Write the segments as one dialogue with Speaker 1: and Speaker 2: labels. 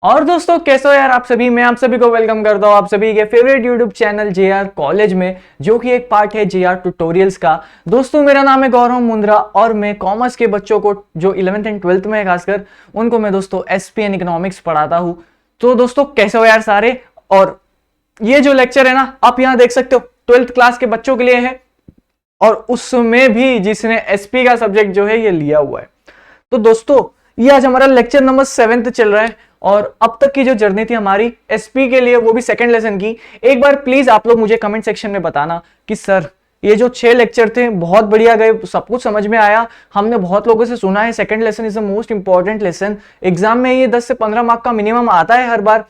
Speaker 1: और दोस्तों कैसे हो यार आप सभी। मैं आप सभी को वेलकम करता हूं आप सभी के favourite YouTube channel JR college में, जो कि एक पार्ट है जेआर ट्यूटोरियल्स का। दोस्तों मेरा नाम है गौरव मुंद्रा और मैं कॉमर्स के बच्चों को जो 11th एंड 12th में है खासकर उनको मैं दोस्तों एसपी एंड इकोनॉमिक्स पढ़ाता हूं। तो दोस्तों कैसे हो यार सारे। और ये जो लेक्चर है ना आप यहाँ देख सकते हो 12th क्लास के बच्चों के लिए है, और उसमें भी जिसने एसपी का सब्जेक्ट जो है ये लिया हुआ है। तो दोस्तों ये आज हमारा लेक्चर नंबर 7 चल रहा है और अब तक की जो जर्नी थी हमारी एसपी के लिए वो भी सेकंड लेसन की। एक बार प्लीज आप लोग मुझे कमेंट सेक्शन में बताना कि सर ये जो 6 लेक्चर थे बहुत बढ़िया गए, सब कुछ समझ में आया। हमने बहुत लोगों से सुना है second lesson is the most important lesson, exam में ये 10 से 15 मार्क का मिनिमम आता है हर बार।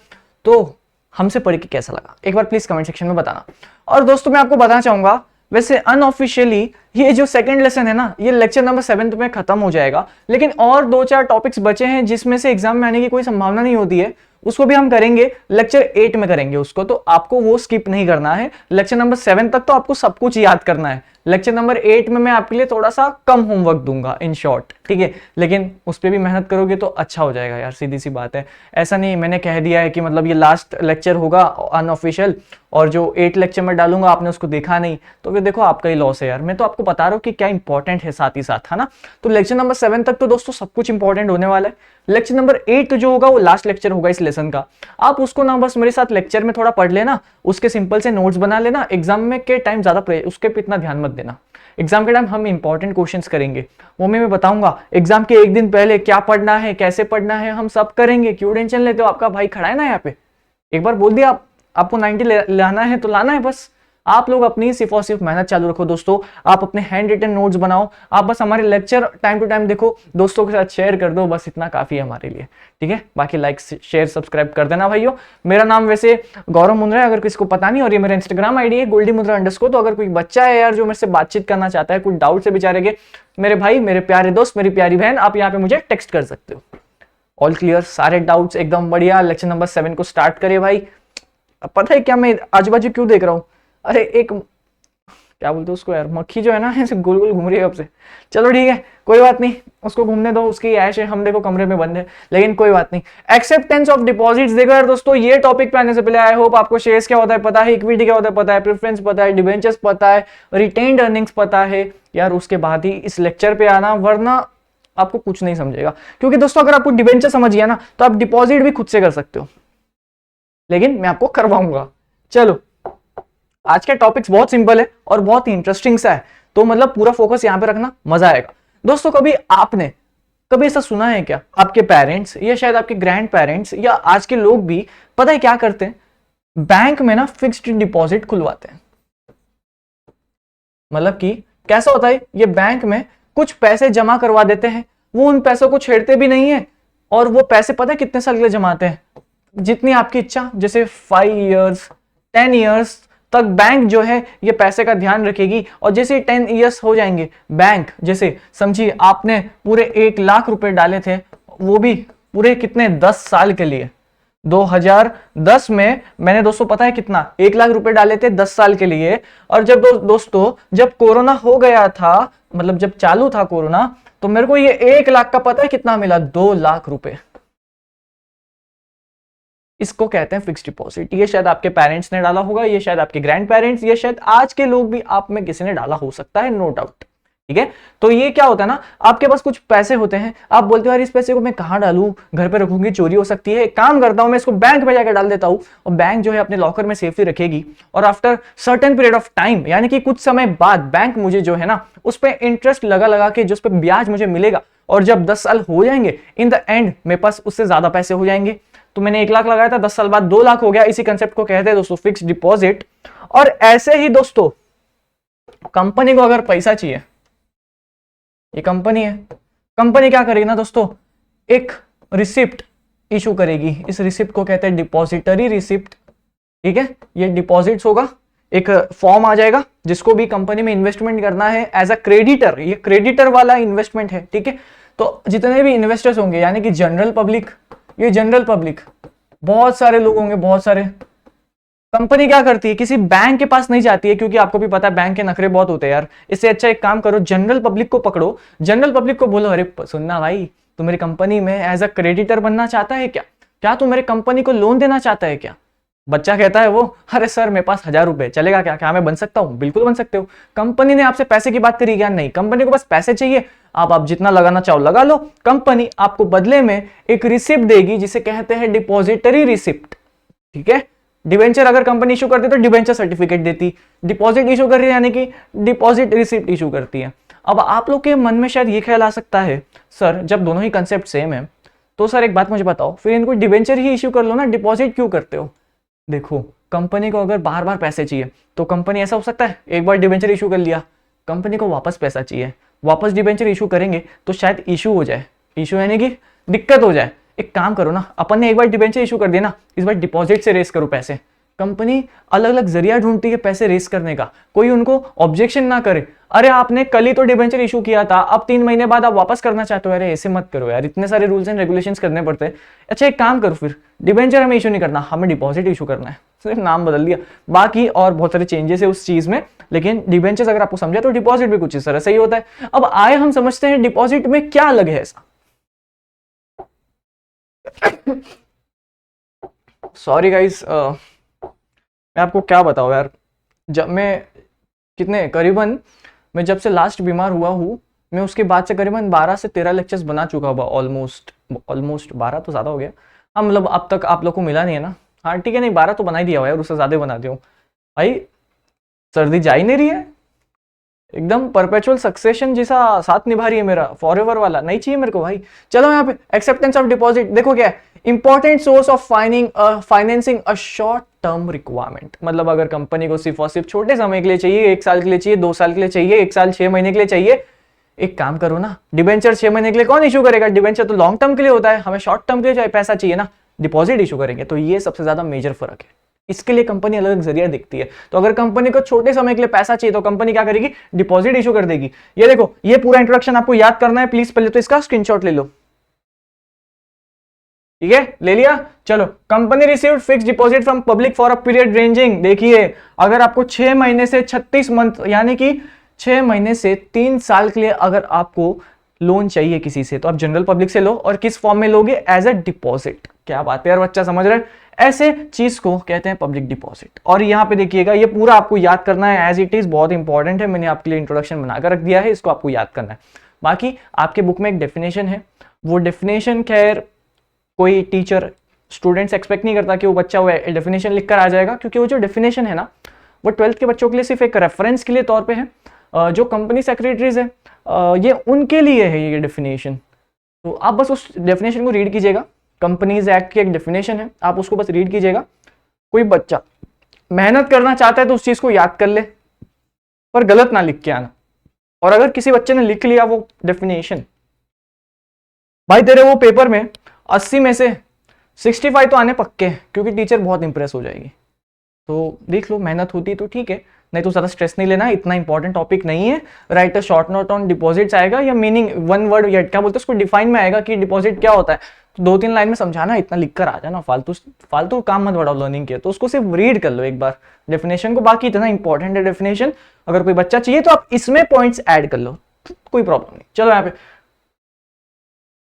Speaker 1: तो हमसे पढ़ के कैसा लगा एक बार प्लीज कमेंट सेक्शन में बताना। और दोस्तों मैं आपको बताना चाहूंगा वैसे अनऑफिशियली ये जो सेकंड लेसन है ना ये लेक्चर नंबर 7 में खत्म हो जाएगा, लेकिन और 2-4 टॉपिक्स बचे हैं जिसमें से एग्जाम में आने की कोई संभावना नहीं होती है, उसको भी हम करेंगे लेक्चर 8 में करेंगे उसको। तो आपको वो स्किप नहीं करना है। लेक्चर नंबर 7 तक तो आपको सब कुछ याद करना है। लेक्चर नंबर 8 में मैं आपके लिए थोड़ा सा कम होमवर्क दूंगा इन शॉर्ट, ठीक है, लेकिन उस पर भी मेहनत करोगे तो अच्छा हो जाएगा यार, सीधी सी बात है। ऐसा नहीं मैंने कह दिया है कि मतलब ये लास्ट लेक्चर होगा अनऑफिशियल और जो 8 लेक्चर में डालूंगा आपने उसको देखा नहीं तो फिर देखो आपका ही लॉस है यार। मैं तो आपको बता रहा हूँ कि क्या इंपॉर्टेंट है साथ ही साथ, है ना। तो लेक्चर नंबर 7 तक तो दोस्तों सब कुछ इंपॉर्टेंट होने वाला है। लेक्चर नंबर 8 जो होगा वो लास्ट लेक्चर होगा इस लेसन का। आप उसको ना बस मेरे साथ लेक्चर में थोड़ा पढ़ लेना, उसके सिंपल से नोट्स बना लेना। एग्जाम में के टाइम ज्यादा उसके पे इतना ध्यान मत देना। एग्जाम के टाइम हम इंपॉर्टेंट क्वेश्चंस करेंगे, वो मैं बताऊंगा। एग्जाम के एक दिन पहले क्या पढ़ना है कैसे पढ़ना है हम सब करेंगे। क्यों टेंशन लेते हो, आपका भाई खड़ा है ना यहाँ पे। एक बार बोल दिया आपको 90 लाना है तो लाना है बस। आप लोग अपनी सिर्फ और सिर्फ मेहनत चालू रखो दोस्तों। आप अपने हैंड रिटन नोट्स बनाओ, आप बस हमारे लेक्चर टाइम टू टाइम देखो, दोस्तों के साथ शेयर कर दो, बस इतना काफी है हमारे लिए, ठीक है। बाकी लाइक शेयर सब्सक्राइब कर देना भाइयों। मेरा नाम वैसे गौरव मुंद्रा है अगर किसी को पता नहीं, और ये मेरा इंस्टाग्राम आईडी है गोल्डी मुंद्रा _ तो अगर कोई बच्चा है यार जो मेरे से बातचीत करना चाहता है, कुछ डाउट से बेचारे के, मेरे भाई मेरे प्यारे दोस्त मेरी प्यारी बहन, आप यहाँ पे मुझे टेक्स्ट कर सकते हो। ऑल क्लियर, सारे डाउट्स एकदम बढ़िया। लेक्चर नंबर 7 को स्टार्ट करिए भाई। पता है क्या मैं आजू बाजू क्यों देख रहा हूँ, अरे एक क्या बोलते हैं उसको यार, मक्खी जो है ना ऐसे गोल गोल घूम रही है अब से। चलो ठीक है कोई बात नहीं, उसको घूमने दो, उसकी ऐश है। हम देखो कमरे में बंद है लेकिन कोई बात नहीं। एक्सेप्टेंस ऑफ डिपॉजिट्स देखो यार दोस्तों, ये टॉपिक पे आने से पहले आई होप आपको शेयर्स क्या होता है पता है, इक्विटी क्या होता है पता है, प्रेफरेंस पता है, डिबेंचर्स पता है, रिटेन्ड अर्निंग्स पता है यार। उसके बाद ही इस लेक्चर पे आना, वरना आपको कुछ नहीं समझेगा। क्योंकि दोस्तों अगर आपको डिबेंचर समझ गया ना तो आप डिपॉजिट भी खुद से कर सकते हो, लेकिन मैं आपको करवाऊंगा। चलो आज के टॉपिक्स बहुत सिंपल है और बहुत इंटरेस्टिंग सा है, तो मतलब पूरा फोकस यहां पे रखना, मजा आएगा। दोस्तों कभी ऐसा सुना है क्या, आपके पेरेंट्स या शायद आपके ग्रैंड पेरेंट्स या आज के लोग भी पता है क्या करते हैं, बैंक में ना फिक्स्ड डिपॉजिट खुलवाते हैं। मतलब कि कैसा होता है, ये बैंक में कुछ पैसे जमा करवा देते हैं, वो उन पैसों को छेड़ते भी नहीं है, और वो पैसे पता है कितने साल के लिए जमाते हैं, जितनी आपकी इच्छा, जैसे 5 इयर्स 10 इयर्स तक बैंक जो है ये पैसे का ध्यान रखेगी। और जैसे 10 इयर्स हो जाएंगे, बैंक जैसे समझिए आपने पूरे 1 लाख रुपए डाले थे, वो भी पूरे कितने 10 साल के लिए। 2010 में मैंने दोस्तों पता है कितना 1 लाख रुपए डाले थे 10 साल के लिए। और जब दोस्तों जब कोरोना हो गया था, मतलब जब चालू था कोरोना, तो मेरे को ये 1 लाख का पता है कितना मिला, 2 लाख रुपए। इसको कहते हैं फिक्स्ड डिपॉजिट। ये शायद आपके पेरेंट्स ने डाला होगा, ये शायद आपके ग्रैंड पेरेंट्स, ये शायद आज के लोग भी आप में किसी ने डाला हो सकता है, नो डाउट, ठीक है। तो ये क्या होता है ना, आपके पास कुछ पैसे होते हैं, आप बोलते हो यार इस पैसे को मैं कहां डालूं, घर पे रखूंगी चोरी हो सकती है, एक काम करता हूं मैं इसको बैंक में जाकर डाल देता हूं, और बैंक जो है अपने लॉकर में सेफली रखेगी, और after certain period of time यानी कि कुछ समय बाद बैंक मुझे जो है ना उस पर इंटरेस्ट लगा के जो उस पर ब्याज मुझे मिलेगा, और जब 10 साल हो जाएंगे इन द एंड मेरे पास उससे ज्यादा पैसे हो जाएंगे। तो मैंने 1 लाख लगाया था, 10 साल बाद 2 लाख हो गया। इसी कंसेप्ट को कहते हैं दोस्तों फिक्स्ड डिपॉजिट। और ऐसे ही दोस्तों कंपनी को अगर पैसा चाहिए, ये कंपनी है, कंपनी क्या करेगी ना दोस्तों, एक रिसिप्ट इशू करेगी। इस रिसिप्ट को कहते हैं डिपॉजिटरी रिसिप्ट, ठीक है। ये डिपॉजिट्स होगा, एक फॉर्म आ जाएगा जिसको भी कंपनी में इन्वेस्टमेंट करना है एज अ क्रेडिटर, ये क्रेडिटर वाला इन्वेस्टमेंट है, ठीक है। तो जितने भी इन्वेस्टर्स होंगे यानी कि जनरल पब्लिक, ये जनरल पब्लिक बहुत सारे लोग होंगे, बहुत सारे। कंपनी क्या करती है, किसी बैंक के पास नहीं जाती है, क्योंकि आपको भी पता है बैंक के नखरे बहुत होते हैं यार। इससे अच्छा एक काम करो, जनरल पब्लिक को पकड़ो, जनरल पब्लिक को बोलो अरे सुनना भाई तू मेरी कंपनी में एज अ क्रेडिटर बनना चाहता है क्या, क्या तू मेरे कंपनी को लोन देना चाहता है क्या? बच्चा कहता है वो, अरे सर मेरे पास 1000 रुपए चलेगा क्या, क्या मैं बन सकता हूँ? बिल्कुल बन सकते हो। कंपनी ने आपसे पैसे की बात करी क्या? नहीं, कंपनी को बस पैसे चाहिए, आप जितना लगाना चाहो लगा लो। कंपनी आपको बदले में एक रिसिप्ट देगी जिसे कहते हैं डिपॉजिटरी रिसिप्ट, ठीक है। डिवेंचर अगर कंपनी इशू करती तो डिवेंचर सर्टिफिकेट देती, डिपॉजिट इशू कर रही है यानी कि डिपॉजिट रिसिप्ट इशू करती है। अब आप लोग के मन में शायद ये ख्याल आ सकता है, सर जब दोनों ही कंसेप्ट सेम है तो सर एक बात मुझे बताओ, फिर इनको डिवेंचर ही इशू कर लो ना, डिपॉजिट क्यों करते हो? देखो, कंपनी को अगर बार बार पैसे चाहिए तो कंपनी ऐसा हो सकता है एक बार डिवेंचर इशू कर लिया, कंपनी को वापस पैसा चाहिए, वापस डिवेंचर इशू करेंगे तो शायद इशू हो जाए, इशू यानी कि दिक्कत हो जाए। एक काम करो ना, अपन ने एक बार डिवेंचर इशू कर दिया ना, इस बार डिपॉजिट से रेस करो पैसे। कंपनी अलग अलग जरिया ढूंढती है पैसे रेस करने का, कोई उनको ऑब्जेक्शन ना करे। अरे आपने कल ही तो डिवेंचर इशू किया था, अब 3 महीने बाद आप वापस करना चाहते हो? अरे ऐसे मत करो यार, इतने सारे रूल्स एंड रेगुलेशंस करने पड़ते हैं। अच्छा एक काम करो, फिर डिवेंचर हमें इशू नहीं करना, हमें डिपॉजिट इशू करना है, सिर्फ नाम बदल दिया। बाकी और बहुत सारे चेंजेस है उस चीज में, लेकिन डिवेंचर अगर आपको समझा तो डिपॉजिट भी कुछ इस तरह से ही होता है। अब आए हम समझते हैं डिपॉजिट में क्या अलग है ऐसा। सॉरी गाइस, मैं आपको क्या बताऊं यार, जब मैं करीबन मैं जब से लास्ट बीमार हुआ हूँ, मैं उसके बाद से करीबन 12 से 13 लेक्चर्स बना चुका हूँ, ऑलमोस्ट 12 तो ज़्यादा हो गया। हाँ मतलब अब तक आप लोग को मिला नहीं है ना, हाँ ठीक है, नहीं 12 तो बना ही दिया हुआ यार, उससे ज़्यादा बना दिया हूँ भाई। सर्दी जा ही नहीं रही है, एकदम परपेचुअल सक्सेशन जैसा साथ निभा रही है मेरा, फॉरएवर वाला नहीं चाहिए मेरे को भाई। चलो यहाँ पे एक्सेप्टेंस ऑफ डिपॉजिट देखो क्या है, important source of financing a short term requirement. मतलब अगर कंपनी को सिर्फ और सिर्फ छोटे समय के लिए चाहिए, 1 साल के लिए चाहिए, 2 साल के लिए चाहिए, 1 साल 6 महीने के लिए चाहिए, एक काम करो ना, डिवेंचर 6 महीने के लिए कौन इशू करेगा? डिवेंचर तो लॉन्ग टर्म के लिए होता है, हमें शॉर्ट टर्म के लिए पैसा चाहिए ना, डिपॉजिट इशू करेंगे। तो ये सबसे ज्यादा मेजर फर्क है, इसके लिए कंपनी अलग अलग जरिया देखती है। तो अगर कंपनी को छोटे समय के लिए पैसा चाहिए तो कंपनी क्या करेगी? डिपॉजिट इशू कर देगी। ये देखो, ये पूरा इंट्रोडक्शन आपको याद करना है, प्लीज पहले तो इसका स्क्रीनशॉट ले लो, ठीक है, ले लिया। चलो, company received fixed deposit from public for a period ranging. देखिए, अगर आपको 6 महीने से 36 मंथ यानी कि 6 महीने से 3 साल के लिए अगर आपको लोन चाहिए किसी से, तो आप जनरल पब्लिक से लो, और किस फॉर्म में लोगे? As a deposit. क्या बात है यार, बच्चा समझ रहे हैं? ऐसे चीज को कहते हैं पब्लिक डिपॉजिट। और यहाँ पे देखिएगा, ये पूरा आपको याद करना है एज इट इज, बहुत इंपॉर्टेंट है, मैंने आपके लिए इंट्रोडक्शन बनाकर रख दिया है, इसको आपको याद करना है। बाकी आपके बुक में एक डेफिनेशन है, वो डेफिनेशन खैर कोई टीचर स्टूडेंट्स एक्सपेक्ट नहीं करता कि वो बच्चा वो डेफिनेशन लिखकर आ जाएगा, क्योंकि वो जो डेफिनेशन है ना, वो 12th के बच्चों के लिए सिर्फ एक रेफरेंस के लिए तौर पे है। जो कंपनी सेक्रेटरीज है ये उनके लिए है ये डेफिनेशन। तो आप बस उस डेफिनेशन को रीड कीजिएगा, कंपनीज एक्ट की एक डेफिनेशन है, आप उसको बस रीड कीजिएगा। कोई बच्चा मेहनत करना चाहता है तो उस चीज को याद कर ले, पर गलत ना लिख के आना। और अगर किसी बच्चे ने लिख लिया वो डेफिनेशन, भाई तेरे वो पेपर में 80 में से 65 तो आने पक्के हैं, क्योंकि टीचर बहुत इंप्रेस हो जाएगी। तो देख लो, मेहनत होती है तो ठीक है, नहीं तो ज्यादा स्ट्रेस नहीं लेना, इतना इंपॉर्टेंट टॉपिक नहीं है। Right a short note on deposits आएगा, या मीनिंग वन वर्ड या क्या बोलते हैं उसको, डिफाइन में आएगा कि डिपॉजिट क्या होता है। तो 2-3 लाइन में समझाना, इतना लिख कर आ जाना, फालतू काम मत बढ़ाओ लर्निंग के। तो उसको सिर्फ रीड कर लो एक बार डेफिनेशन को, बाकी इतना इंपॉर्टेंट है डेफिनेशन। अगर कोई बच्चा चाहिए तो आप इसमें पॉइंट्स ऐड कर लो, कोई प्रॉब्लम नहीं। चलो यहाँ पे,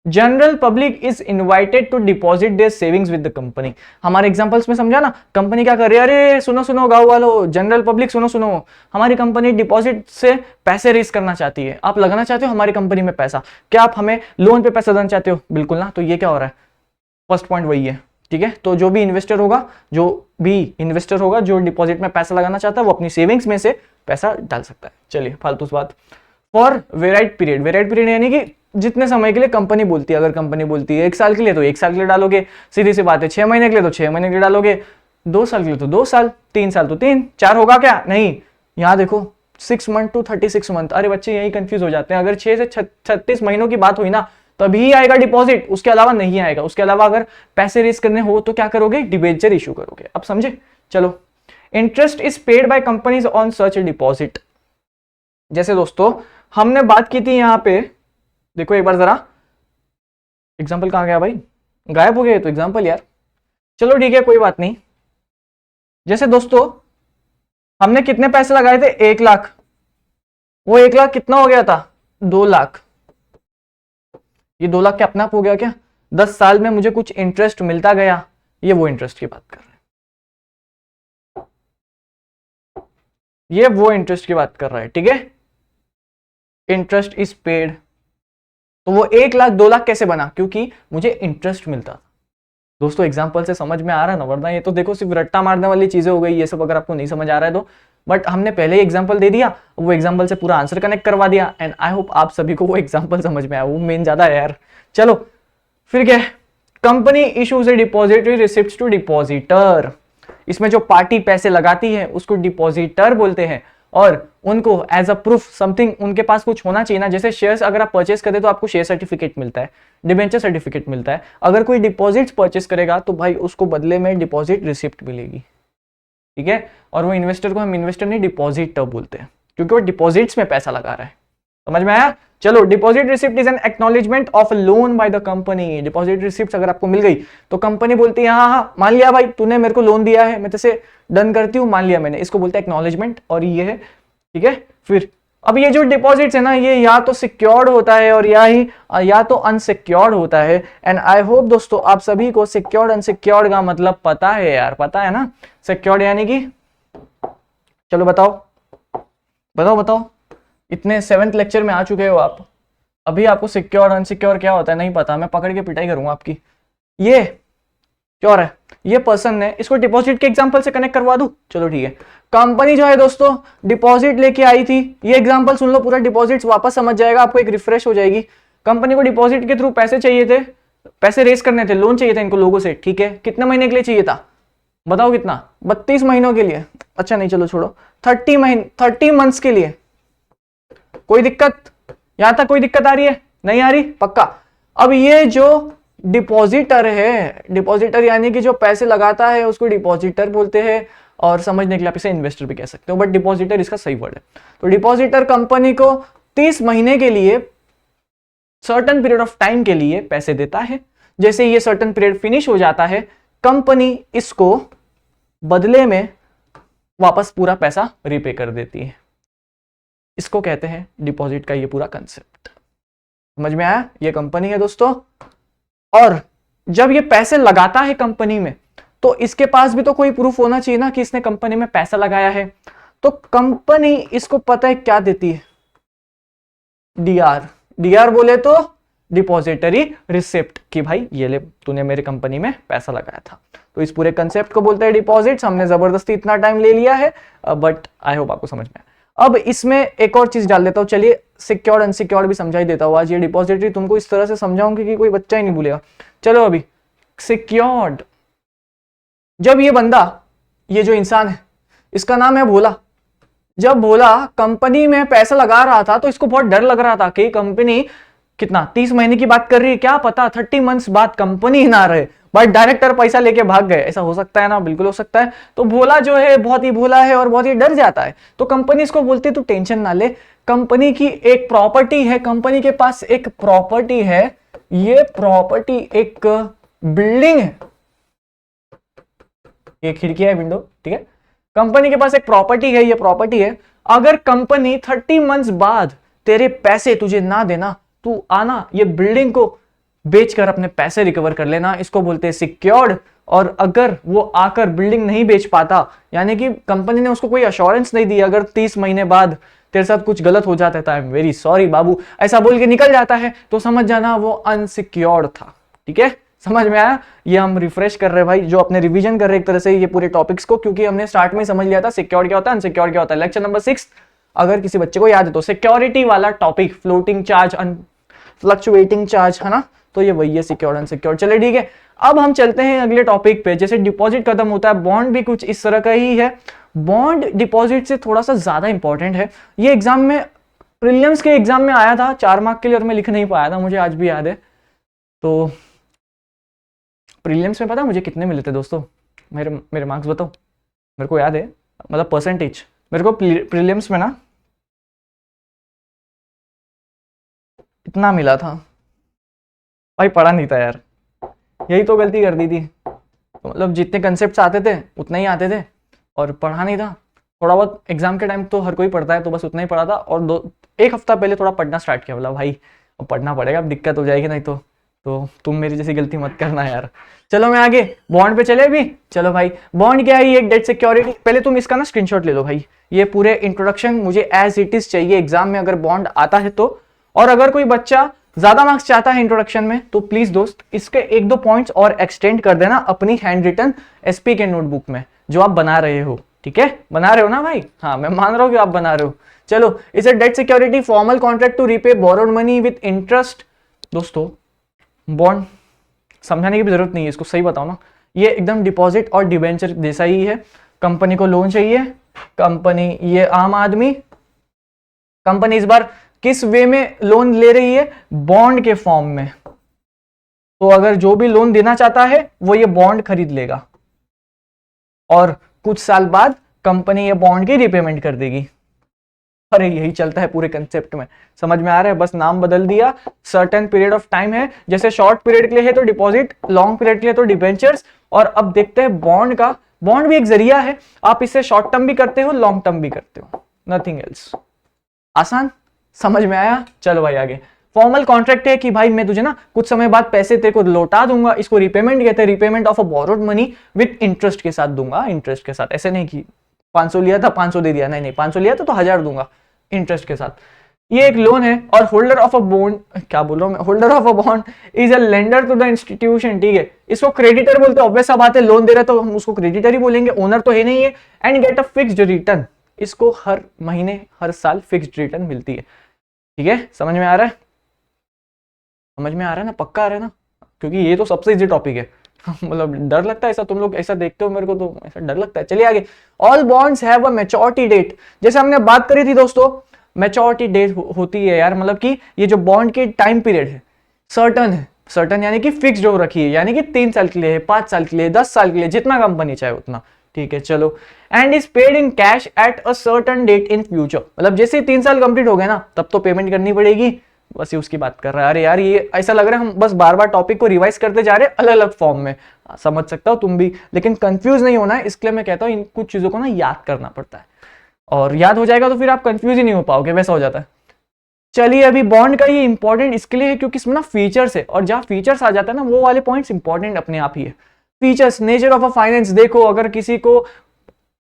Speaker 1: general public is invited to deposit their savings with the company. हमारे एग्जांपल्स में समझा ना, कंपनी क्या कर रही है? अरे सुनो सुनो गांव वालों, जनरल पब्लिक सुनो सुनो, हमारी कंपनी डिपॉजिट से पैसे रेस करना चाहती है, आप लगाना चाहते हो हमारी कंपनी में पैसा, क्या आप हमें लोन पे पैसा देना चाहते हो? बिल्कुल ना। तो ये क्या हो रहा है? फर्स्ट पॉइंट वही है, ठीक है। तो जो भी इन्वेस्टर होगा जो डिपॉजिट में पैसा लगाना चाहता है, वो अपनी सेविंग्स में से पैसा डाल सकता है। चलिए फालतू बात। फॉर वेराइड पीरियड यानी कि जितने समय के लिए कंपनी बोलती है, अगर कंपनी बोलती है 1 साल के लिए तो 1 साल के लिए डालोगे, सीधी सी बात है। 6 महीने के लिए तो 6 महीने के लिए डालोगे, 2 साल के लिए तो 2 साल, 3 साल तो 3, 4 होगा क्या? नहीं, यहाँ देखो 6 मंथ टू 36 मंथ। अरे बच्चे यही कंफ्यूज हो जाते हैं, अगर 6 से 36 महीनों की बात हुई ना तभी आएगा डिपॉजिट, उसके अलावा नहीं आएगा। उसके अलावा अगर पैसे रेस करने हो तो क्या करोगे? डिबेंचर इशू करोगे। अब समझे? चलो, interest is paid by companies on such deposit. जैसे दोस्तों हमने बात की थी यहाँ पे, देखो एक बार जरा, एग्जाम्पल कहाँ गया भाई? गायब हो गया तो एग्जाम्पल यार। चलो ठीक है, कोई बात नहीं। जैसे दोस्तों हमने कितने पैसे लगाए थे? 1 लाख। वो 1 लाख कितना हो गया था? 2 लाख। ये 2 लाख क्या अपने आप हो गया क्या? 10 साल में मुझे कुछ इंटरेस्ट मिलता गया, ये वो इंटरेस्ट की बात कर रहा है, ये वो इंटरेस्ट की बात कर रहा है, ठीक है। इंटरेस्ट इज पेड, तो वो 1 लाख 2 लाख कैसे बना, क्योंकि मुझे इंटरेस्ट मिलता। दोस्तों एग्जाम्पल से समझ में आ रहा है ना, वरना ये तो देखो सिर्फ रट्टा मारने वाली चीजें हो गई, ये सब अगर आपको नहीं समझ आ रहा है तो, बट हमने पहले ही एग्जाम्पल दे दिया, वो एग्जाम्पल से पूरा आंसर कनेक्ट करवा दिया, एंड आई होप आप सभी को वो एग्जाम्पल समझ में आया, वो मेन ज्यादा है यार। चलो फिर क्या है, company issues a depository receipt to depositor, इसमें जो पार्टी पैसे लगाती है उसको डिपॉजिटर बोलते हैं, और उनको एज अ प्रूफ समथिंग उनके पास कुछ होना चाहिए ना, जैसे शेयर्स अगर आप परचेस करते तो आपको शेयर सर्टिफिकेट मिलता है, डिबेंचर सर्टिफिकेट मिलता है, अगर कोई डिपॉजिट्स परचेस करेगा तो भाई उसको बदले में डिपॉजिट रिसिप्ट मिलेगी, ठीक है। और वो इन्वेस्टर को हम इन्वेस्टर नहीं डिपॉजिटर बोलते हैं, क्योंकि वो डिपॉजिट्स में पैसा लगा रहा है, समझ में आया। चलो, deposit receipt is an acknowledgement of loan by the company, deposit receipt अगर आपको मिल गई तो कंपनी बोलती है हाँ हाँ मान लिया भाई तूने मेरे को लोन दिया है, मैं तेरे डन करती हूँ, मान लिया मैंने, इसको बोलते हैं एक्नॉलेजमेंट, और ये है, ठीक है। फिर अब ये जो डिपॉजिट्स है ना, ये या तो सिक्योर्ड होता है और या तो अनसिक्योर्ड होता है, एंड आई होप दोस्तों आप सभी को सिक्योर्ड अनसिक्योर्ड का मतलब पता है यार, पता है ना। सिक्योर्ड यानी कि, चलो बताओ बताओ बताओ, इतने 7th लेक्चर में आ चुके हो आप, अभी आपको सिक्योर अनसिक्योर क्या होता है नहीं पता, मैं पकड़ के पिटाई करूंगा आपकी। ये क्योर है, ये पर्सन है, इसको डिपॉजिट के एग्जांपल से कनेक्ट करवा दूं, चलो ठीक है। कंपनी जो है दोस्तों डिपॉजिट लेके आई थी, ये एग्जांपल सुन लो पूरा, डिपॉजिट्स वापस समझ जाएगा आपको, एक रिफ्रेश हो जाएगी। कंपनी को डिपॉजिट के थ्रू पैसे चाहिए थे, पैसे रेस करने थे, लोन चाहिए था इनको लोगों से, ठीक है। कितने महीने के लिए चाहिए था बताओ, कितना, 32 महीनों के लिए, अच्छा नहीं चलो छोड़ो, 30 मंथ्स के लिए। कोई दिक्कत, यहां तक कोई दिक्कत आ रही है, नहीं आ रही, पक्का। अब ये जो डिपॉजिटर है, डिपॉजिटर यानी कि जो पैसे लगाता है उसको डिपॉजिटर बोलते हैं, और समझने के लिए आप इसे इन्वेस्टर भी कह सकते हो, बट डिपॉजिटर इसका सही वर्ड है। तो डिपॉजिटर कंपनी को 30 महीने के लिए, सर्टेन पीरियड ऑफ टाइम के लिए पैसे देता है, जैसे ये सर्टेन पीरियड फिनिश हो जाता है, कंपनी इसको बदले में वापस पूरा पैसा रीपे कर देती है, इसको कहते हैं डिपॉजिट का ये पूरा कंसेप्ट। समझ में आया, ये कंपनी है दोस्तों, और जब ये पैसे लगाता है कंपनी में तो इसके पास भी तो कोई प्रूफ होना चाहिए ना कि इसने कंपनी में पैसा लगाया है, तो कंपनी इसको पता है क्या देती है, डीआर, डीआर बोले तो डिपॉजिटरी रिसिप्ट, कि भाई ये ले तूने मेरे कंपनी में पैसा लगाया था। तो इस पूरे कंसेप्ट को बोलते हैं डिपॉजिट्स। हमने जबरदस्ती इतना टाइम ले लिया है, बट आई होप आपको समझ में आया। अब इसमें एक और चीज डाल देता हूं, चलिए सिक्योर्ड अनसिक्योर्ड भी समझा ही देता हूं आज, ये डिपॉजिटरी तुमको इस तरह से समझाऊंगी कि कोई बच्चा ही नहीं भूलेगा। चलो अभी सिक्योर्ड, जब ये बंदा, ये जो इंसान है, इसका नाम है भोला, जब भोला कंपनी में पैसा लगा रहा था तो इसको बहुत डर लग रहा था कि कंपनी कितना 30 महीने की बात कर रही है, क्या पता 30 मंथ्स बाद कंपनी ना रहे, बट डायरेक्टर पैसा लेके भाग गए, ऐसा हो सकता है ना, बिल्कुल हो सकता है। तो भोला जो है बहुत ही भोला है और बहुत ही डर जाता है, तो कंपनी इसको बोलती है तू टेंशन ना ले, कंपनी की एक प्रॉपर्टी है, कंपनी के पास एक प्रॉपर्टी है, ये प्रॉपर्टी एक बिल्डिंग है, ये खिड़की है, विंडो, ठीक है। कंपनी के पास एक प्रॉपर्टी है, ये प्रॉपर्टी है, अगर कंपनी 30 मंथ्स बाद तेरे पैसे तुझे ना देना, तू आना ये बिल्डिंग को बेचकर अपने पैसे रिकवर कर लेना, इसको बोलते हैं सिक्योर्ड। और अगर वो आकर बिल्डिंग नहीं बेच पाता, यानी कि कंपनी ने उसको कोई अश्योरेंस नहीं दी, अगर 30 महीने बाद तेरे साथ कुछ गलत हो जाता है तो आई एम वेरी सॉरी बाबू, ऐसा बोल के निकल जाता है, तो समझ जाना वो अनसिक्योर्ड था, ठीक है। समझ में आया, ये हम रिफ्रेश कर रहे हैं भाई, जो अपने रिवीजन कर रहे हैं एक तरह से ये पूरे टॉपिक्स को, क्योंकि हमने स्टार्ट में समझ लिया था सिक्योर्ड क्या होता है, अनसिक्योर्ड क्या होता है। लेक्चर नंबर 6 अगर किसी बच्चे को याद है तो सिक्योरिटी वाला topic, floating charge, fluctuating charge, है ना, तो ये वही है सिक्योर्ड अनसिक्योर्ड। चलिए ठीक है, अब हम चलते हैं अगले टॉपिक पे। जैसे डिपॉजिट खत्म होता है, बॉन्ड भी कुछ इस तरह का ही है, बॉन्ड डिपॉजिट से थोड़ा सा ज्यादा इंपॉर्टेंट है। ये एग्जाम में, प्रीलिम्स के एग्जाम में आया था 4 मार्क के लिए, और मैं लिख नहीं पाया था, मुझे आज भी याद है। तो प्रीलिम्स में पता मुझे कितने मिले थे दोस्तों, मेरे मार्क्स बताओ, मेरे को याद है, मतलब परसेंटेज, मेरे को प्रीलिम्स में ना इतना मिला था भाई, पढ़ा नहीं था यार, यही तो गलती कर दी थी। तो मतलब जितने कंसेप्ट्स आते थे उतना ही आते थे, और पढ़ा नहीं था। थोड़ा बहुत एग्जाम के टाइम तो हर कोई पढ़ता है, तो बस उतना ही पढ़ा था, और 1 हफ्ता पहले थोड़ा पढ़ना स्टार्ट किया, बोला भाई अब पढ़ना पड़ेगा, अब दिक्कत हो जाएगी नहीं तो, तो तुम मेरी जैसी गलती मत करना यार। चलो मैं आगे बॉन्ड पे चले अभी। चलो भाई, बॉन्ड क्या है? ये एक डेट सिक्योरिटी। पहले तुम इसका ना स्क्रीनशॉट ले लो भाई, ये पूरे इंट्रोडक्शन मुझे एज इट इज चाहिए एग्जाम में अगर बॉन्ड आता है तो। और अगर कोई बच्चा ज्यादा मार्क्स चाहता है इंट्रोडक्शन में तो प्लीज दोस्त इसके एक दो पॉइंट्स और एक्सटेंड कर देना अपनी हैंड रिटन एसपी के नोटबुक में जो आप बना रहे हो। ठीक है, बना रहे हो ना भाई? हाँ, मैं मान रहा हूँ कि आप बना रहे हो। चलो, is a debt security formal contract to repay borrowed money with interest. दोस्तों, बॉन्ड समझाने की भी जरूरत नहीं है, इसको सही बताओ ना। ये एकदम डिपॉजिट और डिबेंचर जैसा ही है। कंपनी को लोन चाहिए, कंपनी, ये आम आदमी, कंपनी इस बार किस वे में लोन ले रही है? बॉन्ड के फॉर्म में। तो अगर जो भी लोन देना चाहता है वो ये बॉन्ड खरीद लेगा और कुछ साल बाद कंपनी ये बॉन्ड की रिपेमेंट कर देगी। अरे यही चलता है पूरे कंसेप्ट में, समझ में आ रहा है? बस नाम बदल दिया, सर्टेन पीरियड ऑफ टाइम है, जैसे शॉर्ट पीरियड के लिए है तो डिपॉजिट, लॉन्ग पीरियड के लिए तो डिबेंचर्स। और अब देखते हैं बॉन्ड का। बॉन्ड भी एक जरिया है, आप इससे शॉर्ट टर्म भी करते हो, लॉन्ग टर्म भी करते हो, नथिंग एल्स। आसान, समझ में आया? चलो भाई आगे। फॉर्मल कॉन्ट्रैक्ट है कि भाई मैं तुझे ना कुछ समय बाद पैसे तेरे को लौटा दूंगा, इसको रिपेमेंट कहते हैं, repayment of a borrowed money with interest के साथ दूंगा। इंटरेस्ट के साथ, ऐसे नहीं कि 500 लिया था 500 दे दिया, नहीं नहीं, 500 लिया था तो 1000 दूंगा इंटरेस्ट के साथ। ये एक लोन है। और होल्डर ऑफ अ बॉन्ड, क्या बोल रहा हूं मैं, holder of a bond is a lender to the institution. ठीक है, इसको क्रेडिटर बोलते हैं, ऑब्वियस सा बात है, लोन दे रहा है तो हम उसको क्रेडिटर ही बोलेंगे, ओनर तो है नहीं है। And get a fixed return, इसको हर महीने हर साल फिक्स्ड रिटर्न मिलती है। ठीक है, समझ में आ रहा है? समझ में आ रहा है ना? पक्का आ रहा है ना? क्योंकि ये तो सबसे इजी टॉपिक है। मतलब डर लगता है ऐसा, तुम लोग ऐसा देखते हो मेरे को तो ऐसा डर लगता है। चलिए आगे। All bonds have a maturity date. जैसे हमने बात करी थी दोस्तों, मैच्योरिटी डेट होती है यार, मतलब कि ये जो बॉन्ड की टाइम पीरियड है सर्टन है, सर्टन यानी कि फिक्स्ड हो रखी है, यानी कि 3 साल के लिए है, 5 साल के लिए, 10 साल के लिए, जितना कंपनी चाहे उतना। ठीक है, चलो। And is paid in cash at a certain date in future, मतलब जैसे ही 3 साल कंप्लीट हो गए ना तब तो पेमेंट करनी पड़ेगी। बस ये उसकी बात कर रहा है। अरे यार, ये ऐसा लग रहा है हम बस बार बार टॉपिक को रिवाइज करते जा रहे हैं अलग अलग फॉर्म में। समझ सकता हो तुम भी, लेकिन कंफ्यूज नहीं होना है, इसलिए मैं कहता हूं इन कुछ चीजों को ना याद करना पड़ता है, और याद हो जाएगा तो फिर आप कंफ्यूज ही नहीं हो पाओगे, वैसा हो जाता है। चलिए, अभी बॉन्ड का ये इंपॉर्टेंट इसके लिए है क्योंकि इसमें ना फीचर्स है, और जहां फीचर्स आ जाता है ना वो वाले पॉइंट्स इंपॉर्टेंट अपने आप ही है। Features, nature of a finance. देखो, अगर किसी को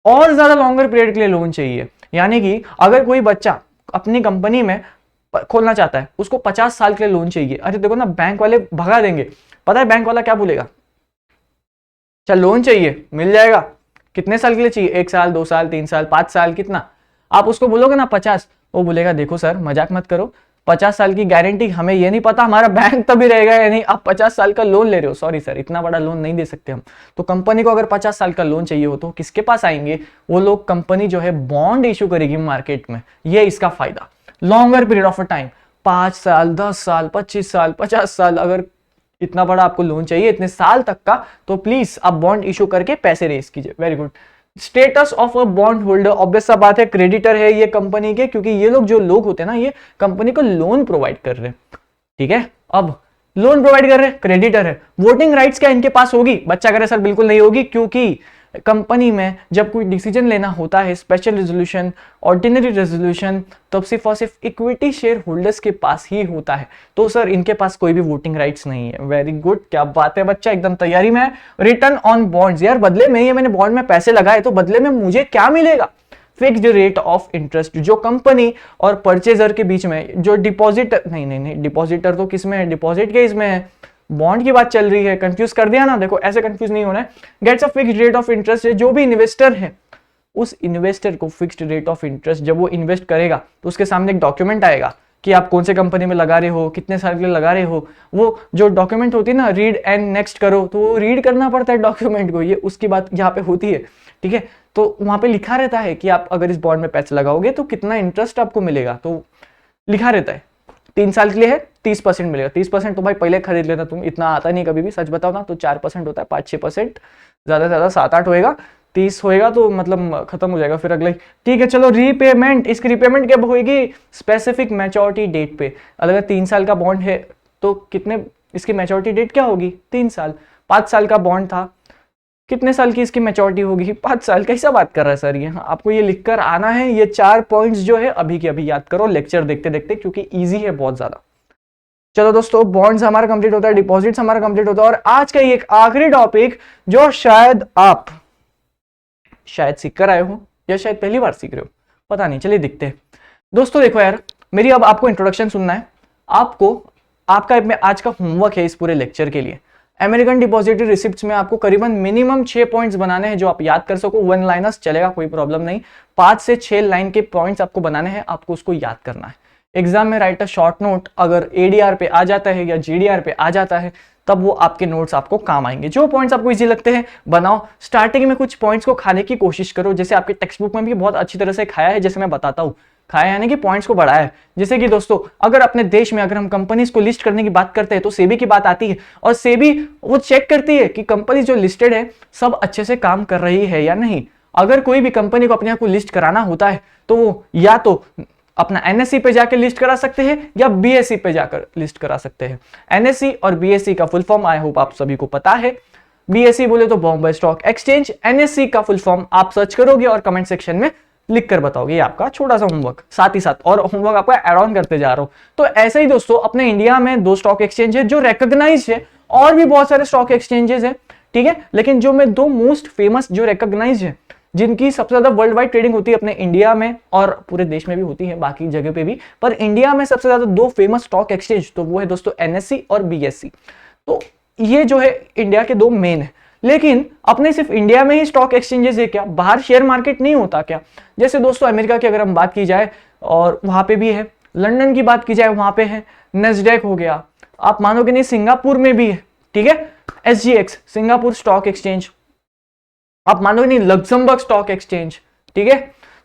Speaker 1: और ज्यादा लॉन्गर पीरियड के लिए लोन चाहिए, यानी कि अगर कोई बच्चा अपनी कंपनी में खोलना चाहता है, उसको 50 साल के लिए लोन चाहिए, अरे देखो ना बैंक वाले भगा देंगे। पता है बैंक वाला क्या बोलेगा? चल लोन चाहिए, मिल जाएगा। कितने साल के लिए चाहिए? 1 साल, 2 साल, 3 साल, 5 साल, कितना? आप उसको बोलोगे ना 50, वो बोलेगा देखो सर मजाक मत करो, 50 साल की गारंटी, हमें ये नहीं पता हमारा बैंक तभी रहेगा या नहीं, आप 50 साल का लोन ले रहे हो, सॉरी सर इतना बड़ा लोन नहीं दे सकते हम। तो कंपनी को अगर 50 साल का लोन चाहिए हो तो किसके पास आएंगे? वो लोग, कंपनी जो है बॉन्ड इशू करेगी मार्केट में। ये इसका फायदा, लॉन्गर पीरियड ऑफ टाइम, 5 साल, 10 साल, 25 साल, 50 साल, अगर इतना बड़ा आपको लोन चाहिए इतने साल तक का, तो प्लीज आप बॉन्ड इशू करके पैसे रेस कीजिए। Very good. Status of a bond holder, obvious सा बात है क्रेडिटर है ये कंपनी के, क्योंकि ये लोग जो लोग होते हैं ना ये कंपनी को लोन प्रोवाइड कर रहे हैं। ठीक है, अब लोन प्रोवाइड कर रहे हैं, क्रेडिटर है। वोटिंग राइट्स क्या इनके पास होगी? बच्चा करे सर बिल्कुल नहीं होगी, क्योंकि कंपनी में जब कोई डिसीजन लेना होता है, स्पेशल रेजोल्यूशन, ऑर्डिनरी रेजोल्यूशन, तब सिर्फ और सिर्फ इक्विटी शेयर होल्डर्स के पास ही होता है। तो सर इनके पास कोई भी वोटिंग राइट्स नहीं है। वेरी गुड, क्या बात है बच्चा, एकदम तैयारी में है। रिटर्न ऑन बॉन्ड्स, यार बदले में ये मैंने बॉन्ड में पैसे लगाए तो बदले में मुझे क्या मिलेगा? फिक्स्ड रेट ऑफ इंटरेस्ट, जो कंपनी और परचेजर के बीच में जो डिपॉजिटर, नहीं डिपॉजिटर तो किसमें है? डिपॉजिट के इसमें है, बॉन्ड की बात चल रही है। कंफ्यूज कर दिया ना? देखो ऐसे कंफ्यूज नहीं होना है। Gets a fixed rate of interest, जो भी इन्वेस्टर है उस इन्वेस्टर को फिक्स्ड रेट ऑफ इंटरेस्ट, जब वो इन्वेस्ट करेगा तो उसके सामने एक डॉक्यूमेंट आएगा कि आप कौन से कंपनी में लगा रहे हो, कितने साल के लिए लगा रहे हो। वो जो डॉक्यूमेंट होती है ना, रीड एंड नेक्स्ट करो, तो वो रीड करना पड़ता है डॉक्यूमेंट को, ये उसकी बात यहाँ पे होती है। ठीक है, तो वहां पे लिखा रहता है कि आप अगर इस बॉन्ड में पैसे लगाओगे तो कितना इंटरेस्ट आपको मिलेगा, तो लिखा रहता है। 3 साल के लिए है 30% मिलेगा। 30% तो भाई पहले खरीद लेना, तुम इतना आता नहीं कभी भी, सच बताओ ना, तो 4% होता है, 5-6%, ज्यादा से ज्यादा 7-8 होएगा, 30 होएगा तो मतलब खत्म हो जाएगा फिर अगले। ठीक है, चलो रीपेमेंट, इसकी रीपेमेंट कब होगी? स्पेसिफिक मैच्योरिटी डेट पे। अगर 3 साल का बॉन्ड है तो कितने, इसकी मैच्योरिटी डेट क्या होगी? 3 साल। 5 साल का बॉन्ड था, कितने साल की इसकी मैच्योरिटी होगी? 5 साल। कैसा बात कर रहा है सर ये? आपको ये लिखकर आना है, ये 4 पॉइंट्स जो है अभी के अभी याद करो लेक्चर देखते देखते, क्योंकि ईजी है बहुत ज्यादा। चलो दोस्तों, बॉन्ड्स हमारा कंप्लीट होता है, डिपॉजिट्स हमारा कंप्लीट होता है, और आज का ये एक आखिरी टॉपिक जो शायद आप सीख कर आए हो या शायद पहली बार सीख रहे हो, पता नहीं, चलिए दिखते हैं। दोस्तों देखो यार, मेरी अब आपको इंट्रोडक्शन सुनना है। आपका आज का होमवर्क है इस पूरे लेक्चर के लिए। अमेरिकन डिपॉजिटरी रिसिप्ट्स में आपको करीबन मिनिमम 6 पॉइंट्स बनाने हैं जो आप याद कर सको। 1 लाइनर्स चलेगा, कोई प्रॉब्लम नहीं। 5 से 6 लाइन के पॉइंट्स आपको बनाने हैं, आपको उसको याद करना है। एग्जाम में राइट अ शॉर्ट नोट अगर एडीआर पे आ जाता है या जीडीआर पे आ जाता है, तब वो आपके नोट्स आपको काम आएंगे। जो पॉइंट्स आपको इजी लगते हैं बनाओ। स्टार्टिंग में कुछ पॉइंट्स को खाने की कोशिश करो, जैसे आपके टेक्स्ट बुक में भी बहुत अच्छी तरह से खाया है, जैसे मैं बताता हूँ। खाया यानी कि पॉइंट्स को बढ़ाया है। जैसे कि दोस्तों, अगर अपने देश में अगर हम कंपनीज को लिस्ट करने की बात करते हैं तो सेबी की बात आती है, और सेबी वो चेक करती है कि कंपनी जो लिस्टेड है सब अच्छे से काम कर रही है या नहीं। अगर कोई भी कंपनी को अपने आप को लिस्ट कराना होता है तो वो या तो अपना एनएससी पे जाकर लिस्ट करा सकते हैं या बीएसई पे जाकर लिस्ट करा सकते हैं। एनएससी और बीएसई का फुल फॉर्म आई होप आप सभी को पता है। बीएसई बोले तो बॉम्बे स्टॉक एक्सचेंज, एनएससी का फुल फॉर्म आप सर्च करोगे और कमेंट सेक्शन में लिख कर बताओगे। ये आपका छोटा सा होमवर्क, साथ ही साथ और होमवर्क आपका एड ऑन करते जा रहा हूं। तो ऐसे ही दोस्तों, अपने इंडिया में 2 स्टॉक एक्सचेंज है जो रिकॉग्नाइज है, और भी बहुत सारे स्टॉक एक्सचेंजेस है, ठीक है, लेकिन जो मैं 2 मोस्ट फेमस जो रिकॉग्नाइज है, जिनकी सबसे ज्यादा वर्ल्ड वाइड ट्रेडिंग होती है अपने इंडिया में, और पूरे देश में भी होती है, बाकी जगह पे भी, पर इंडिया में सबसे ज्यादा 2 फेमस स्टॉक एक्सचेंज, तो वो है दोस्तों एनएससी और बीएसई। तो ये जो है इंडिया के 2 मेन है। लेकिन अपने सिर्फ इंडिया में ही स्टॉक एक्सचेंजेस है क्या? बाहर शेयर मार्केट नहीं होता क्या? जैसे दोस्तों अमेरिका की अगर हम बात की जाए और वहां पे भी है, लंदन की बात की जाए वहां पे है, नेस्डैक हो गया, आप मानोगे नहीं सिंगापुर में भी है, ठीक है, एसजीएक्स सिंगापुर स्टॉक एक्सचेंज, आप मानोगे नहीं लक्समबर्ग स्टॉक एक्सचेंज, ठीक है।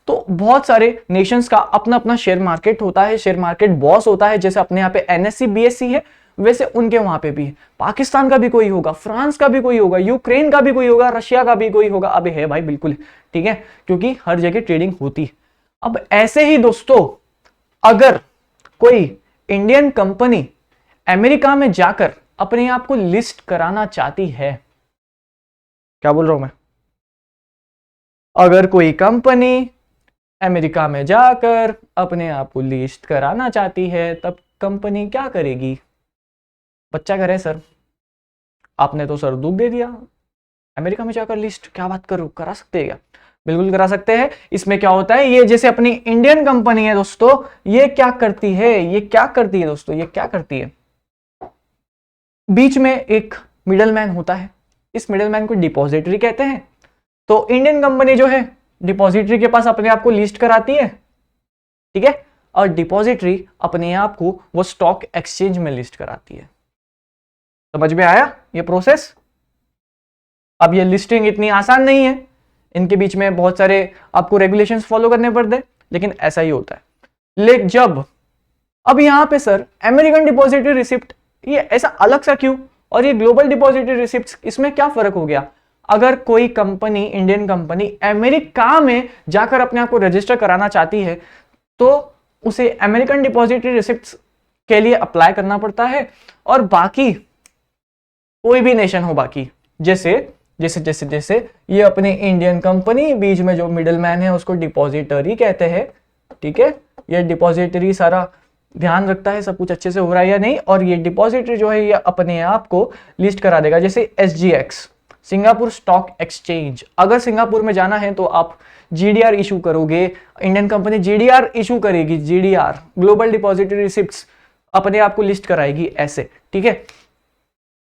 Speaker 1: तो बहुत सारे नेशंस का अपना अपना शेयर मार्केट होता है, शेयर मार्केट बॉस होता है। जैसे अपने यहाँ पे एनएससी बीएसई है, वैसे उनके वहां पे भी है। पाकिस्तान का भी कोई होगा, फ्रांस का भी कोई होगा, यूक्रेन का भी कोई होगा, रशिया का भी कोई होगा। अबे है भाई, बिल्कुल है, ठीक है, क्योंकि हर जगह ट्रेडिंग होती है। अब ऐसे ही दोस्तों, अगर कोई इंडियन कंपनी अमेरिका में जाकर अपने आप को लिस्ट कराना चाहती है, क्या बोल रहा हूं मैं, अगर कोई कंपनी अमेरिका में जाकर अपने आप को लिस्ट कराना चाहती है, तब कंपनी क्या करेगी? बच्चा करे सर, आपने तो सर दुख दे दिया, अमेरिका में जाकर लिस्ट, क्या बात करो, करा सकते हैं क्या? बिल्कुल करा सकते हैं। इसमें क्या होता है, ये जैसे अपनी इंडियन कंपनी है दोस्तों, ये क्या करती है, दोस्तों, ये क्या करती है, बीच में एक मिडलमैन होता है, इस मिडलमैन को डिपॉजिटरी कहते हैं। तो इंडियन कंपनी जो है डिपॉजिटरी के पास अपने आप को लिस्ट कराती है, ठीक है, और डिपॉजिटरी अपने आप को वो स्टॉक एक्सचेंज में लिस्ट कराती है। समझ में आया ये प्रोसेस? अब ये लिस्टिंग इतनी आसान नहीं है, इनके बीच में बहुत सारे आपको रेगुलेशंस फॉलो करने पड़ते हैं, लेकिन ऐसा ही होता है। लेकिन जब अब यहां पे सर अमेरिकन डिपॉजिटरी रिसिप्ट, ये ऐसा अलग सा क्यों, और ये ग्लोबल डिपॉजिटरी रिसिप्ट, इसमें क्या फर्क हो गया? अगर कोई कंपनी, इंडियन कंपनी अमेरिका में जाकर अपने आप को रजिस्टर कराना चाहती है, तो उसे अमेरिकन डिपॉजिटरी रिसिप्ट्स के लिए अप्लाई करना पड़ता है। और बाकी कोई भी नेशन हो, बाकी जैसे जैसे जैसे जैसे ये अपनी इंडियन कंपनी, बीच में जो मिडलमैन है उसको डिपॉजिटरी कहते हैं, ठीक है, ये डिपॉजिटरी सारा ध्यान रखता है सब कुछ अच्छे से हो रहा है या नहीं, और ये डिपॉजिटरी जो है ये अपने आप को लिस्ट करा देगा। जैसे एसजीएक्स सिंगापुर स्टॉक एक्सचेंज, अगर सिंगापुर में जाना है तो आप जीडीआर इशू करोगे, इंडियन कंपनी जीडीआर इशू करेगी, जीडीआर ग्लोबल डिपॉजिटरी रिसिप्ट्स अपने आप को लिस्ट कराएगी, ऐसे, ठीक है।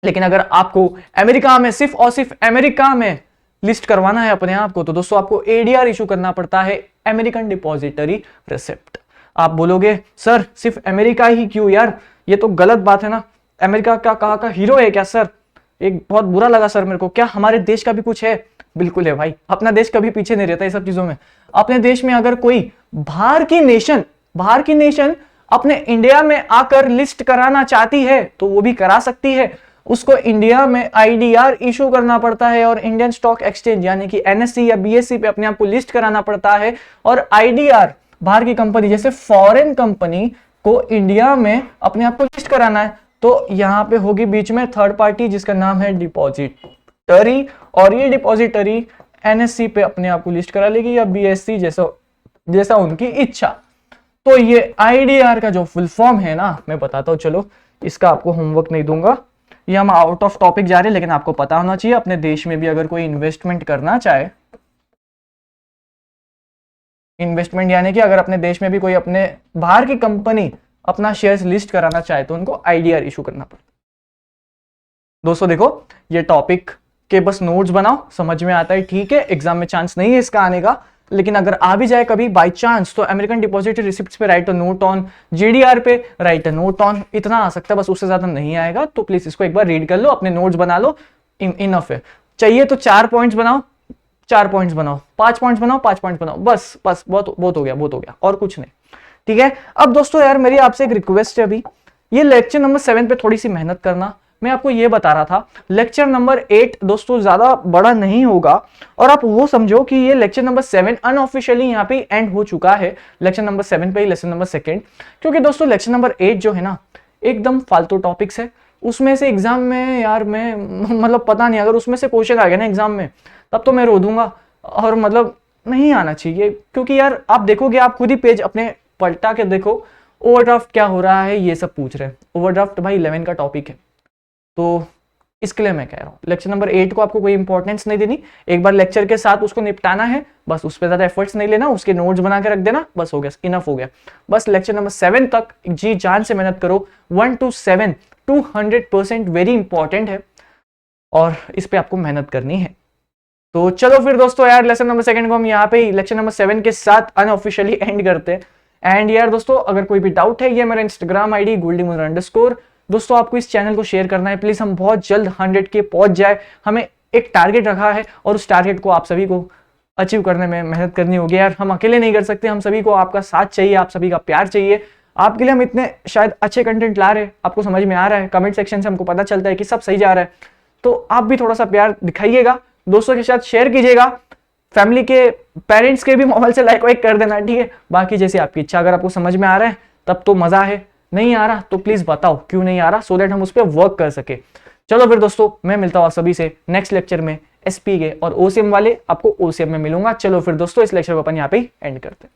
Speaker 1: लेकिन अगर आपको अमेरिका में, सिर्फ और सिर्फ अमेरिका में लिस्ट करवाना है अपने आप को, तो दोस्तों आपको एडीआर इशू करना पड़ता है, अमेरिकन डिपॉजिटरी रिसिप्ट। आप बोलोगे सर सिर्फ अमेरिका ही क्यों यार, ये तो गलत बात है ना, अमेरिका का कहाँ का हीरो है क्या सर? एक बहुत बुरा लगा सर मेरे को, क्या हमारे देश का भी कुछ है? बिल्कुल है भाई, अपना देश कभी पीछे नहीं रहता ये सब चीजों में। अपने देश में अगर कोई बाहर की नेशन अपने इंडिया में आकर लिस्ट कराना चाहती है तो वो भी करा सकती है। उसको इंडिया में आईडीआर इशू करना पड़ता है और इंडियन स्टॉक एक्सचेंज यानी कि एनएससी या बीएसई पे अपने आप को लिस्ट कराना पड़ता है। और आईडीआर बाहर की कंपनी, जैसे फॉरेन कंपनी को इंडिया में अपने आप को लिस्ट कराना है, तो यहां पे होगी बीच में थर्ड पार्टी जिसका नाम है डिपॉजिटरी, और ये डिपॉजिटरी एनएससी पे अपने आप को लिस्ट करा लेगी या बीएसई, जैसा उनकी इच्छा। तो ये आईडीआर का जो फुल फॉर्म है ना, मैं बताता हूं चलो, इसका आपको होमवर्क नहीं दूंगा, ये हम आउट ऑफ टॉपिक जा रहे हैं, लेकिन आपको पता होना चाहिए अपने देश में भी अगर कोई इन्वेस्टमेंट करना चाहे, इन्वेस्टमेंट यानी कि अगर अपने देश में भी कोई अपने बाहर की कंपनी अपना शेयर्स लिस्ट कराना चाहे तो उनको आईडीआर इशू करना पड़ता है। दोस्तों देखो, ये टॉपिक के बस नोट्स बनाओ, समझ में आता है ठीक है, एग्जाम में चांस नहीं है इसका आने का, लेकिन अगर आ भी जाए कभी बाय चांस तो अमेरिकन डिपॉजिटरी रिसिप्ट्स पे right a note on, GDR पे राइट अ नोट ऑन, इतना आ सकता है बस, उससे ज्यादा नहीं आएगा। तो प्लीज इसको एक बार रीड कर लो, अपने नोट्स बना लो, इनफ है। चाहिए तो 4 पॉइंट्स बनाओ, 4 पॉइंट्स बनाओ, 5 पॉइंट्स बनाओ, 5 पॉइंट्स बनाओ, बस बस बहुत हो गया, बहुत हो गया, और कुछ नहीं, ठीक है। अब दोस्तों यार मेरी आपसे एक रिक्वेस्ट है, अभी ये लेक्चर नंबर 7 पे थोड़ी सी मेहनत करना। मैं आपको ये बता रहा था लेक्चर नंबर 8 दोस्तों ज्यादा बड़ा नहीं होगा, और आप वो समझो कि ये लेक्चर नंबर 7 अनऑफिशियली यहाँ पे एंड हो चुका है, लेक्चर नंबर 7 पे ही लेक्चर नंबर 2, क्योंकि दोस्तों लेक्चर नंबर 8 जो है ना एकदम फालतू टॉपिक्स है, उसमें से एग्जाम में यार मैं मतलब पता नहीं, अगर उसमें से क्वेश्चन आ गया ना एग्जाम में तब तो मैं रो दूंगा, और मतलब नहीं आना चाहिए, क्योंकि यार आप देखोगे, आप खुद ही पेज अपने पलटा के देखो, ओवरड्राफ्ट क्या हो रहा है ये सब पूछ रहे हैं। ओवरड्राफ्ट भाई 11 का टॉपिक है, तो इसके लिए मैं कह रहा हूँ लेक्चर नंबर 8 को आपको कोई इंपॉर्टेंस नहीं देनी, एक बार लेक्चर के साथ उसको निपटाना है, बस उस पर ज्यादा एफर्ट्स नहीं लेना, उसके नोट्स बना के रख देना, बस हो गया, इनफ हो गया। बस लेक्चर नंबर 7 तक जी जान से मेहनत करो, 1 to 7 200% वेरी इंपॉर्टेंट है, और इस पे आपको मेहनत करनी है। तो चलो फिर दोस्तों यार लेसन नंबर 2 को हम यहाँ पे लेक्चर नंबर 7 के साथ अनऑफिशियली एंड करते हैं। एंड यार दोस्तों अगर कोई भी डाउट है, ये मेरा इंस्टाग्राम आईडी _, दोस्तों आपको इस चैनल को शेयर करना है प्लीज, हम बहुत जल्द 100K पहुंच जाए, हमें एक टारगेट रखा है और उस टारगेट को आप सभी को अचीव करने में मेहनत करनी होगी यार, हम अकेले नहीं कर सकते, हम सभी को आपका साथ चाहिए, आप सभी का प्यार चाहिए, आपके लिए हम इतने शायद अच्छे कंटेंट ला रहे हैं, आपको समझ में आ रहा है, कमेंट सेक्शन से हमको पता चलता है कि सब सही जा रहा है, तो आप भी थोड़ा सा प्यार दिखाइएगा, दोस्तों के साथ शेयर कीजिएगा, फैमिली के पेरेंट्स के भी मोबाइल से लाइक वाइक कर देना, ठीक है। बाकी जैसे आपकी इच्छा, अगर आपको समझ में आ रहा है तब तो मजा है, नहीं आ रहा तो प्लीज बताओ क्यों नहीं आ रहा, सो दैट हम उस पर वर्क कर सके। चलो फिर दोस्तों मैं मिलता हूँ आप सभी से नेक्स्ट लेक्चर में, एसपी के और ओसीएम वाले आपको ओसीएम में मिलूंगा। चलो फिर दोस्तों इस लेक्चर को अपन यहाँ पे एंड करते हैं।